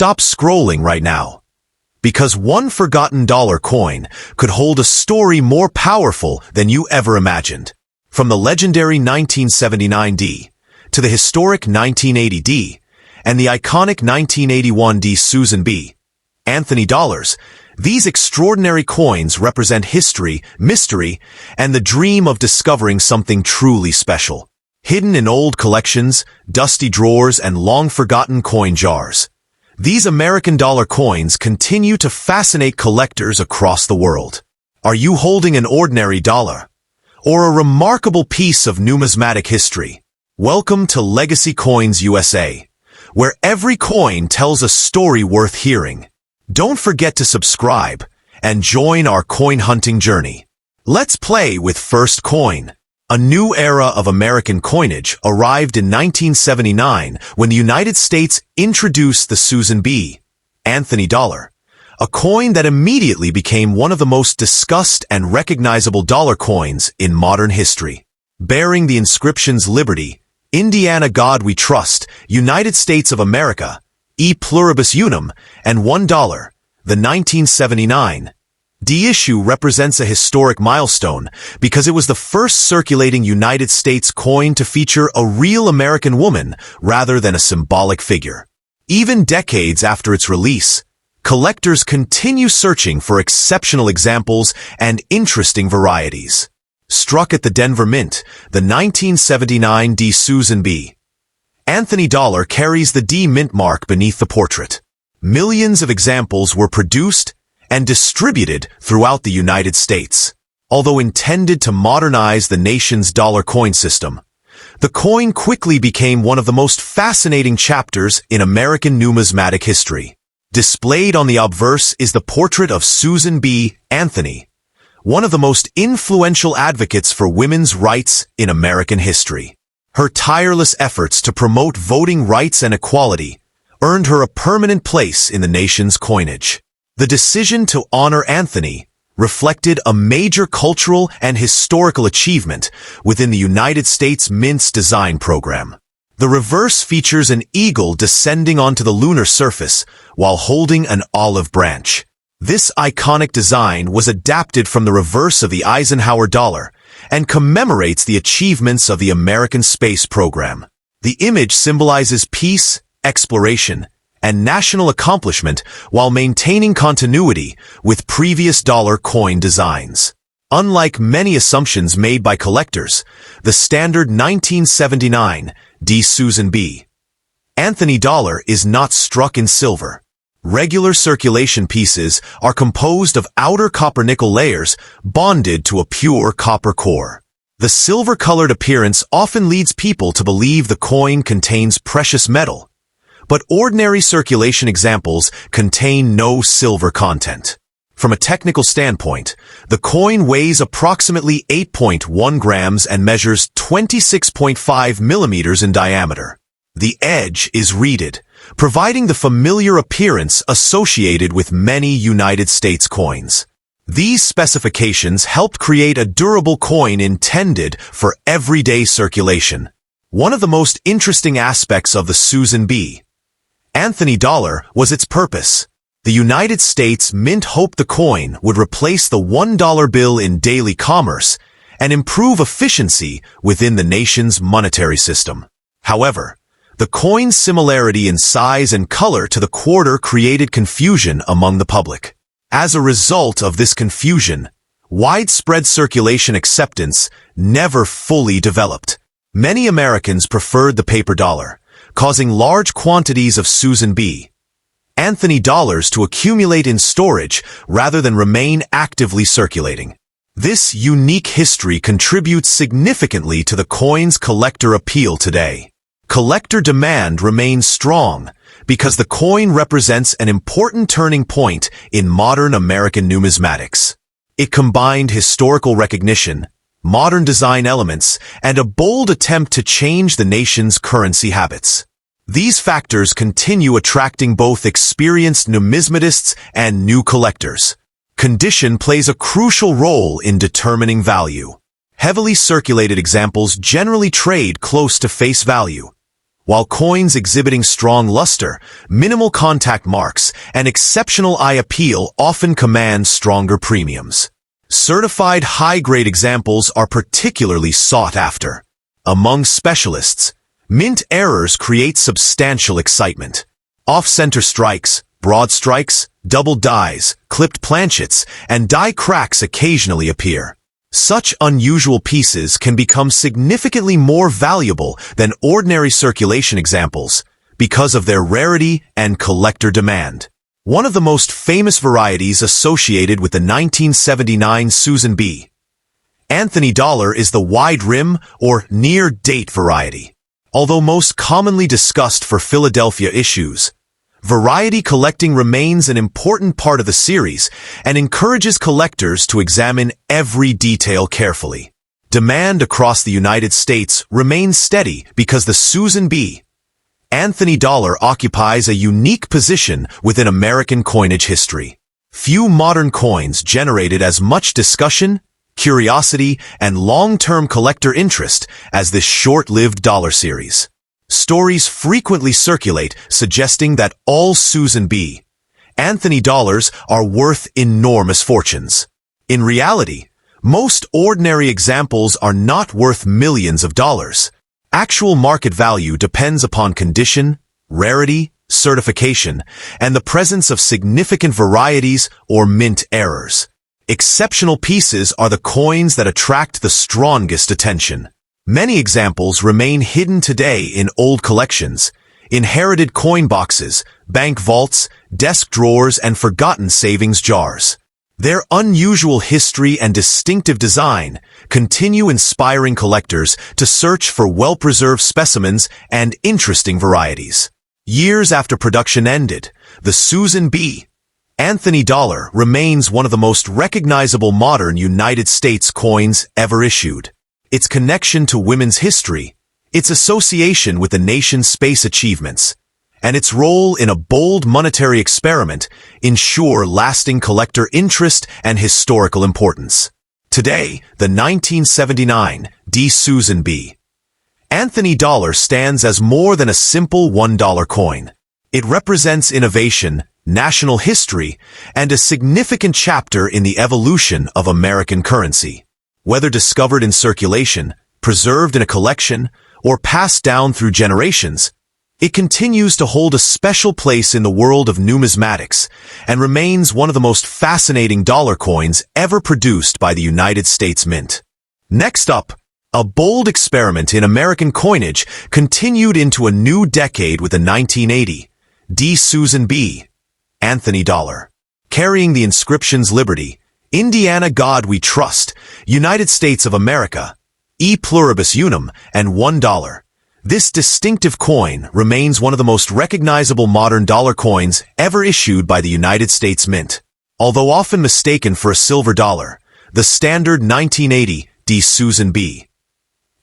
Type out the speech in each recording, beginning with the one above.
stop scrolling right now. Because one forgotten dollar coin could hold a story more powerful than you ever imagined. From the legendary 1979D to the historic 1980D and the iconic 1981D Susan B. Anthony dollars, these extraordinary coins represent history, mystery, and the dream of discovering something truly special. Hidden in old collections, dusty drawers, and long-forgotten coin jars, these American dollar coins continue to fascinate collectors across the world. Are you holding an ordinary dollar or a remarkable piece of numismatic history? Welcome to Legacy Coins USA, where every coin tells a story worth hearing. Don't forget to subscribe and join our coin hunting journey. Let's play with First Coin. A new era of American coinage arrived in 1979 when the United States introduced the Susan B. Anthony dollar, a coin that immediately became one of the most discussed and recognizable dollar coins in modern history. Bearing the inscriptions Liberty, Indiana God We Trust, United States of America, E Pluribus Unum, and $1, the 1979 D issue represents a historic milestone because it was the first circulating United States coin to feature a real American woman rather than a symbolic figure. Even decades after its release, collectors continue searching for exceptional examples and interesting varieties. Struck at the Denver Mint, the 1979 D Susan B. Anthony dollar carries the D mint mark beneath the portrait. Millions of examples were produced and distributed throughout the United States. Although intended to modernize the nation's dollar coin system, the coin quickly became one of the most fascinating chapters in American numismatic history. Displayed on the obverse is the portrait of Susan B. Anthony, one of the most influential advocates for women's rights in American history. Her tireless efforts to promote voting rights and equality earned her a permanent place in the nation's coinage. The decision to honor Anthony reflected a major cultural and historical achievement within the United States Mint's design program. The reverse features an eagle descending onto the lunar surface while holding an olive branch. This iconic design was adapted from the reverse of the Eisenhower dollar and commemorates the achievements of the American space program. The image symbolizes peace, exploration, and national accomplishment while maintaining continuity with previous dollar coin designs. Unlike many assumptions made by collectors, the standard 1979 D Susan B. Anthony dollar is not struck in silver. Regular circulation pieces are composed of outer copper-nickel layers bonded to a pure copper core. The silver-colored appearance often leads people to believe the coin contains precious metal, but ordinary circulation examples contain no silver content. From a technical standpoint, the coin weighs approximately 8.1 grams and measures 26.5 millimeters in diameter. The edge is reeded, providing the familiar appearance associated with many United States coins. These specifications helped create a durable coin intended for everyday circulation. One of the most interesting aspects of the Susan B. Anthony dollar was its purpose. The United States Mint hoped the coin would replace the $1 bill in daily commerce and improve efficiency within the nation's monetary system. However, the coin's similarity in size and color to the quarter created confusion among the public. As a result of this confusion, widespread circulation acceptance never fully developed. Many Americans preferred the paper dollar, causing large quantities of Susan B. Anthony dollars to accumulate in storage rather than remain actively circulating. This unique history contributes significantly to the coin's collector appeal today. Collector demand remains strong because the coin represents an important turning point in modern American numismatics. It combined historical recognition, modern design elements, and a bold attempt to change the nation's currency habits. These factors continue attracting both experienced numismatists and new collectors. Condition plays a crucial role in determining value. Heavily circulated examples generally trade close to face value, while coins exhibiting strong luster, minimal contact marks, and exceptional eye appeal often command stronger premiums. Certified high-grade examples are particularly sought after. Among specialists, mint errors create substantial excitement. Off-center strikes, broad strikes, double dies, clipped planchets, and die cracks occasionally appear. Such unusual pieces can become significantly more valuable than ordinary circulation examples because of their rarity and collector demand. One of the most famous varieties associated with the 1979 Susan B. Anthony dollar is the wide rim or near date variety. Although most commonly discussed for Philadelphia issues, variety collecting remains an important part of the series and encourages collectors to examine every detail carefully. Demand across the United States remains steady because the Susan B. Anthony dollar occupies a unique position within American coinage history. Few modern coins generated as much discussion, curiosity, and long-term collector interest as this short-lived dollar series. Stories frequently circulate suggesting that all Susan B. Anthony dollars are worth enormous fortunes. In reality, most ordinary examples are not worth millions of dollars. Actual market value depends upon condition, rarity, certification, and the presence of significant varieties or mint errors. Exceptional pieces are the coins that attract the strongest attention. Many examples remain hidden today in old collections, inherited coin boxes, bank vaults, desk drawers, and forgotten savings jars. Their unusual history and distinctive design continue inspiring collectors to search for well-preserved specimens and interesting varieties. Years after production ended, the Susan B. Anthony dollar remains one of the most recognizable modern United States coins ever issued. Its connection to women's history, its association with the nation's space achievements, and its role in a bold monetary experiment ensure lasting collector interest and historical importance. Today, the 1979 D. Susan B. Anthony dollar stands as more than a simple $1 coin. It represents innovation, national history, and a significant chapter in the evolution of American currency. Whether discovered in circulation, preserved in a collection, or passed down through generations, it continues to hold a special place in the world of numismatics and remains one of the most fascinating dollar coins ever produced by the United States Mint. Next up, a bold experiment in American coinage continued into a new decade with the 1980 D. Susan B. Anthony dollar. Carrying the inscriptions Liberty, Indiana God We Trust, United States of America, E Pluribus Unum, and $1. This distinctive coin remains one of the most recognizable modern dollar coins ever issued by the United States Mint. Although often mistaken for a silver dollar, the standard 1980 D. Susan B.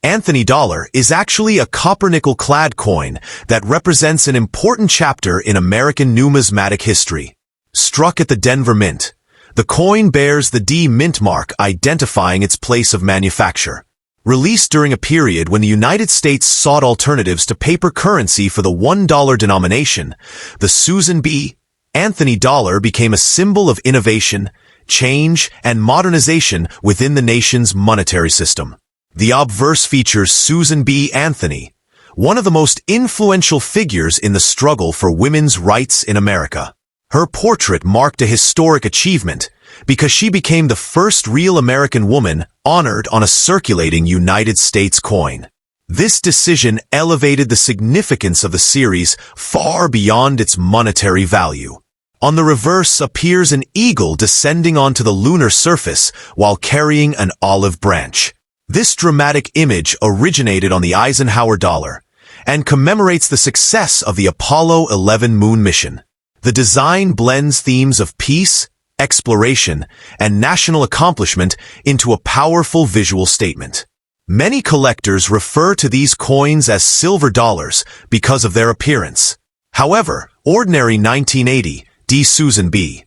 Anthony dollar is actually a copper-nickel-clad coin that represents an important chapter in American numismatic history. Struck at the Denver Mint, the coin bears the D Mint mark identifying its place of manufacture. Released during a period when the United States sought alternatives to paper currency for the $1 denomination, the Susan B. Anthony dollar became a symbol of innovation, change, and modernization within the nation's monetary system. The obverse features Susan B. Anthony, one of the most influential figures in the struggle for women's rights in America. Her portrait marked a historic achievement because she became the first real American woman honored on a circulating United States coin. This decision elevated the significance of the series far beyond its monetary value. On the reverse appears an eagle descending onto the lunar surface while carrying an olive branch. This dramatic image originated on the Eisenhower dollar and commemorates the success of the Apollo 11 moon mission. The design blends themes of peace, exploration, and national accomplishment into a powerful visual statement. Many collectors refer to these coins as silver dollars because of their appearance. However, ordinary 1980 D. Susan B.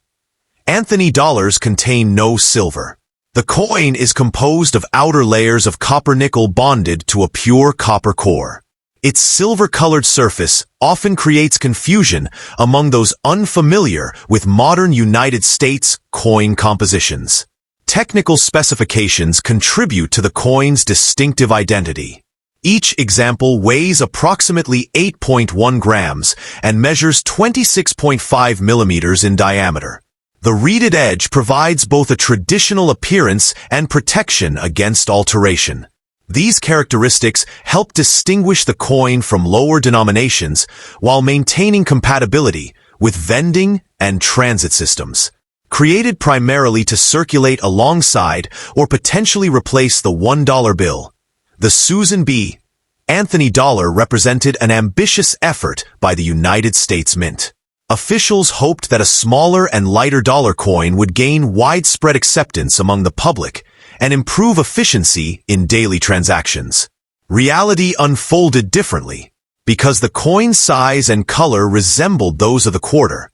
Anthony dollars contain no silver. The coin is composed of outer layers of copper-nickel bonded to a pure copper core. Its silver-colored surface often creates confusion among those unfamiliar with modern United States coin compositions. Technical specifications contribute to the coin's distinctive identity. Each example weighs approximately 8.1 grams and measures 26.5 millimeters in diameter. The reeded edge provides both a traditional appearance and protection against alteration. These characteristics help distinguish the coin from lower denominations while maintaining compatibility with vending and transit systems. Created primarily to circulate alongside or potentially replace the $1 bill, the Susan B. Anthony dollar represented an ambitious effort by the United States Mint. Officials hoped that a smaller and lighter dollar coin would gain widespread acceptance among the public and improve efficiency in daily transactions. Reality unfolded differently. Because the coin's size and color resembled those of the quarter,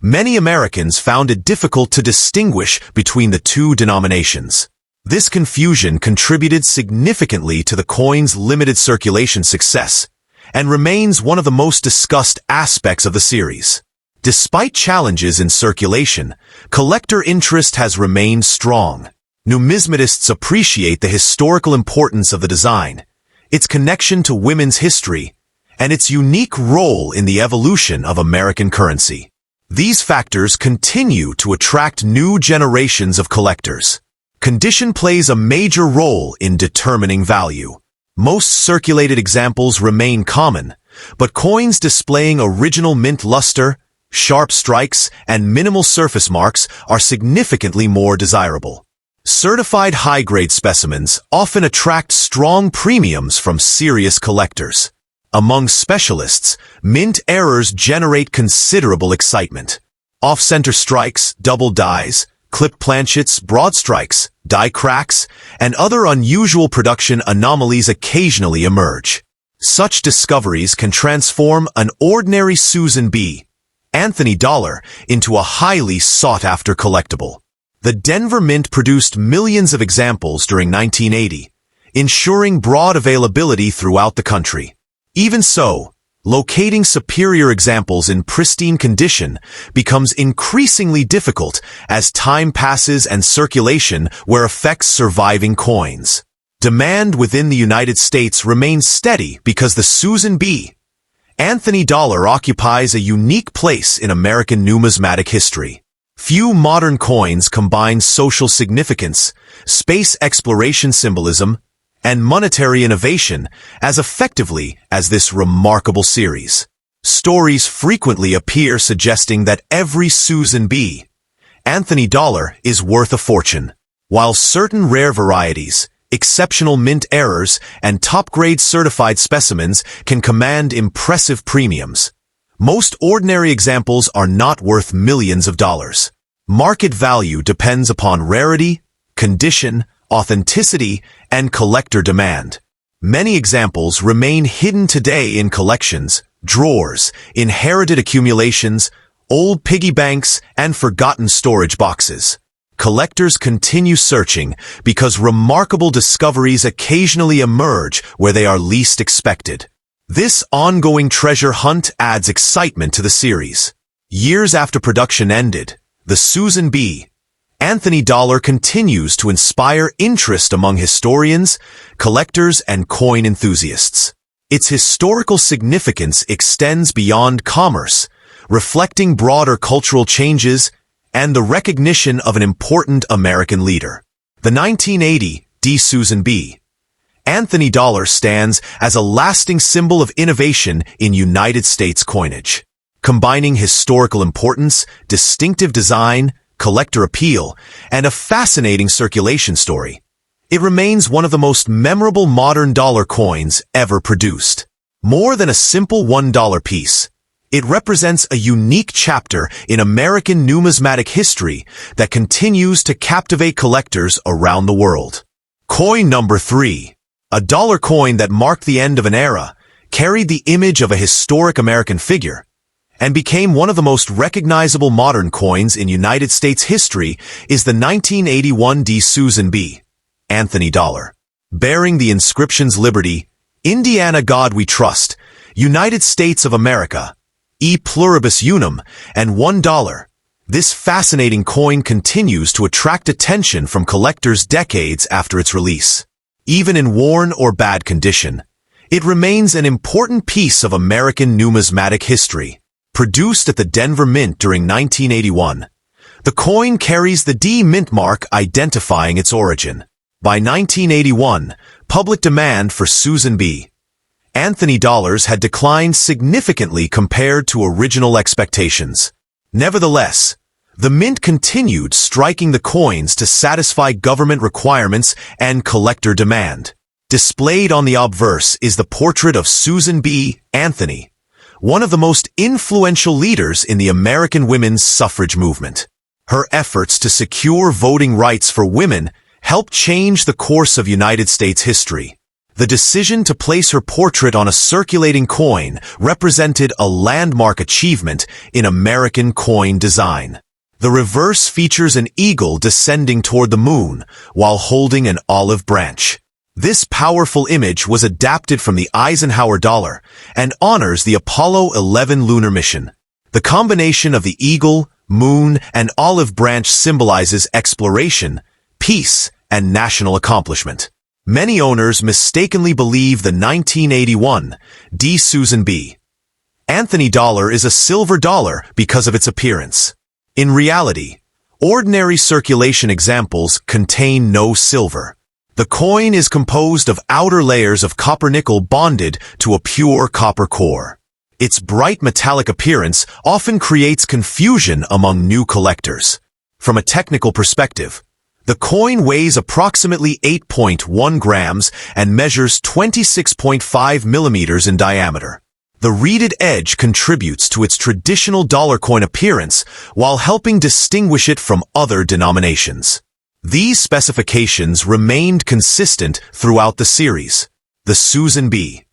many Americans found it difficult to distinguish between the two denominations. This confusion contributed significantly to the coin's limited circulation success and remains one of the most discussed aspects of the series. Despite challenges in circulation, collector interest has remained strong. Numismatists appreciate the historical importance of the design, its connection to women's history, and its unique role in the evolution of American currency. These factors continue to attract new generations of collectors. Condition plays a major role in determining value. Most circulated examples remain common, but coins displaying original mint luster, sharp strikes, and minimal surface marks are significantly more desirable. Certified high-grade specimens often attract strong premiums from serious collectors. Among specialists, mint errors generate considerable excitement. Off-center strikes, double dies, clipped planchets, broad strikes, die cracks, and other unusual production anomalies occasionally emerge. Such discoveries can transform an ordinary Susan B. Anthony dollar into a highly sought-after collectible. The Denver Mint produced millions of examples during 1980, ensuring broad availability throughout the country. Even so, locating superior examples in pristine condition becomes increasingly difficult as time passes and circulation wear affects surviving coins. Demand within the United States remains steady because the Susan B. Anthony dollar occupies a unique place in American numismatic history. Few modern coins combine social significance, space exploration symbolism, and monetary innovation as effectively as this remarkable series. Stories frequently appear suggesting that every Susan B. Anthony dollar is worth a fortune, while certain rare varieties, exceptional mint errors, and top-grade certified specimens can command impressive premiums. Most ordinary examples are not worth millions of dollars. Market value depends upon rarity, condition, authenticity, and collector demand. Many examples remain hidden today in collections, drawers, inherited accumulations, old piggy banks, and forgotten storage boxes. Collectors continue searching because remarkable discoveries occasionally emerge where they are least expected. This ongoing treasure hunt adds excitement to the series. Years after production ended, the Susan B. Anthony dollar continues to inspire interest among historians, collectors, and coin enthusiasts. Its historical significance extends beyond commerce, reflecting broader cultural changes and the recognition of an important American leader. The 1980 D. Susan B. Anthony dollar stands as a lasting symbol of innovation in United States coinage. Combining historical importance, distinctive design, collector appeal, and a fascinating circulation story, it remains one of the most memorable modern dollar coins ever produced. More than a simple $1 piece, it represents a unique chapter in American numismatic history that continues to captivate collectors around the world. Coin number 3. A dollar coin that marked the end of an era, carried the image of a historic American figure, and became one of the most recognizable modern coins in United States history is the 1981 D. Susan B. Anthony dollar. Bearing the inscriptions Liberty, Indiana God We Trust, United States of America, E Pluribus Unum, and $1. This fascinating coin continues to attract attention from collectors decades after its release. Even in worn or bad condition, it remains an important piece of American numismatic history. Produced at the Denver Mint during 1981, the coin carries the D Mint mark identifying its origin. By 1981, public demand for Susan B. Anthony dollars had declined significantly compared to original expectations. Nevertheless, the Mint continued striking the coins to satisfy government requirements and collector demand. Displayed on the obverse is the portrait of Susan B. Anthony, one of the most influential leaders in the American women's suffrage movement. Her efforts to secure voting rights for women helped change the course of United States history. The decision to place her portrait on a circulating coin represented a landmark achievement in American coin design. The reverse features an eagle descending toward the moon while holding an olive branch. This powerful image was adapted from the Eisenhower dollar and honors the Apollo 11 lunar mission. The combination of the eagle, moon, and olive branch symbolizes exploration, peace, and national accomplishment. Many owners mistakenly believe the 1981 D. Susan B. Anthony dollar is a silver dollar because of its appearance. In reality, ordinary circulation examples contain no silver. The coin is composed of outer layers of copper-nickel bonded to a pure copper core. Its bright metallic appearance often creates confusion among new collectors. From a technical perspective, the coin weighs approximately 8.1 grams and measures 26.5 millimeters in diameter. The reeded edge contributes to its traditional dollar coin appearance while helping distinguish it from other denominations. These specifications remained consistent throughout the series. The Susan B.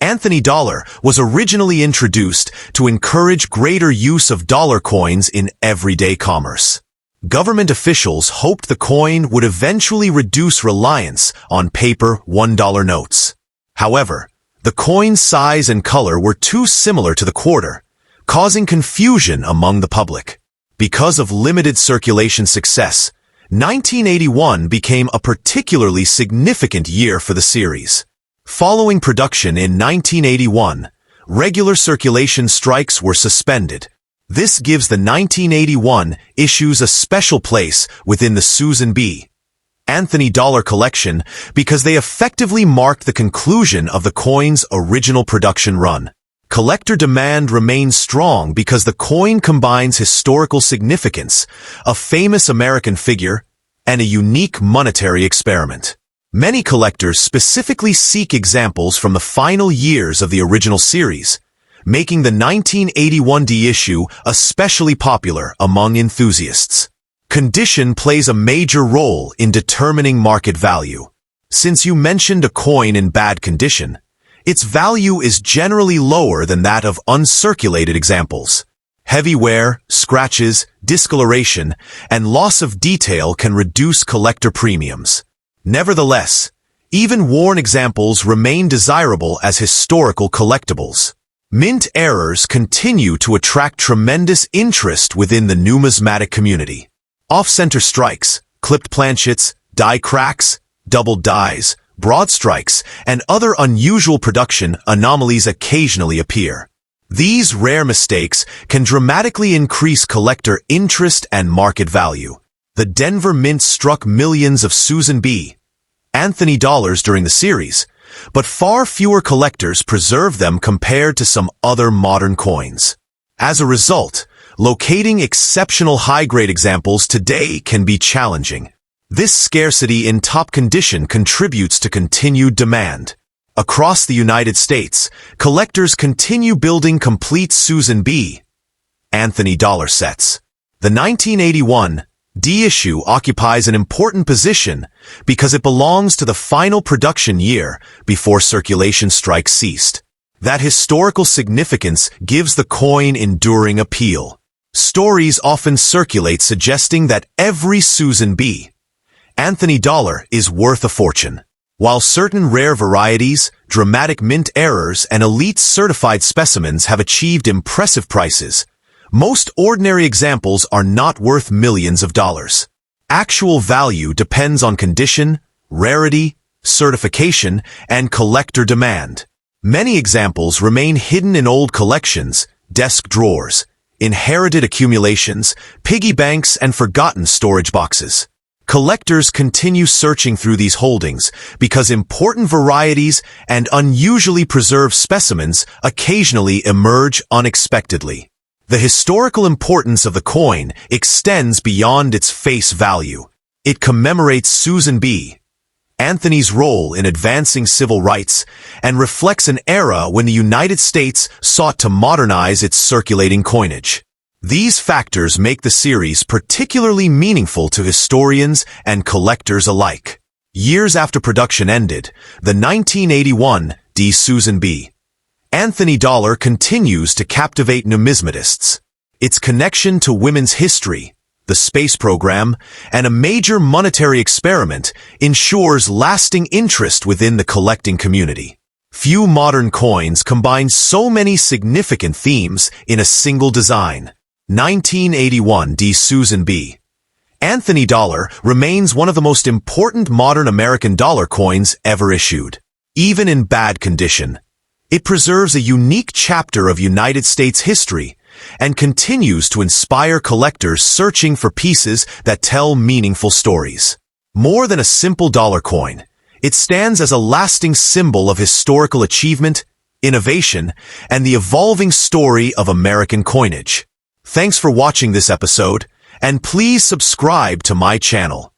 Anthony dollar was originally introduced to encourage greater use of dollar coins in everyday commerce. Government officials hoped the coin would eventually reduce reliance on paper $1 notes. However, the coin's size and color were too similar to the quarter, causing confusion among the public. Because of limited circulation success, 1981 became a particularly significant year for the series. Following production in 1981, regular circulation strikes were suspended. This gives the 1981 issues a special place within the Susan B. Anthony dollar collection because they effectively marked the conclusion of the coin's original production run. Collector demand remains strong because the coin combines historical significance, a famous American figure, and a unique monetary experiment. Many collectors specifically seek examples from the final years of the original series, making the 1981 D issue especially popular among enthusiasts. Condition plays a major role in determining market value. Since you mentioned a coin in bad condition, its value is generally lower than that of uncirculated examples. Heavy wear, scratches, discoloration, and loss of detail can reduce collector premiums. Nevertheless, even worn examples remain desirable as historical collectibles. Mint errors continue to attract tremendous interest within the numismatic community. Off-center strikes, clipped planchets, die cracks, double dies, broad strikes, and other unusual production anomalies occasionally appear. These rare mistakes can dramatically increase collector interest and market value. The Denver Mint struck millions of Susan B. Anthony dollars during the series, but far fewer collectors preserve them compared to some other modern coins. As a result, locating exceptional high-grade examples today can be challenging. This scarcity in top condition contributes to continued demand. Across the United States, collectors continue building complete Susan B. Anthony dollar sets. The 1981 D issue occupies an important position because it belongs to the final production year before circulation strikes ceased. That historical significance gives the coin enduring appeal. Stories often circulate suggesting that every Susan B. Anthony dollar is worth a fortune. While certain rare varieties, dramatic mint errors, and elite certified specimens have achieved impressive prices, most ordinary examples are not worth millions of dollars. Actual value depends on condition, rarity, certification, and collector demand. Many examples remain hidden in old collections, desk drawers, inherited accumulations, piggy banks, and forgotten storage boxes. Collectors continue searching through these holdings because important varieties and unusually preserved specimens occasionally emerge unexpectedly. The historical importance of the coin extends beyond its face value. It commemorates Susan B. Anthony's role in advancing civil rights and reflects an era when the United States sought to modernize its circulating coinage. These factors make the series particularly meaningful to historians and collectors alike. Years after production ended, the 1981 D. Susan B. Anthony dollar continues to captivate numismatists. Its connection to women's history, the space program, and a major monetary experiment ensures lasting interest within the collecting community. Few modern coins combine so many significant themes in a single design. 1981 D. Susan B. Anthony dollar remains one of the most important modern American dollar coins ever issued. Even in bad condition, it preserves a unique chapter of United States history and continues to inspire collectors searching for pieces that tell meaningful stories. More than a simple dollar coin, it stands as a lasting symbol of historical achievement, innovation, and the evolving story of American coinage. Thanks for watching this episode, and please subscribe to my channel.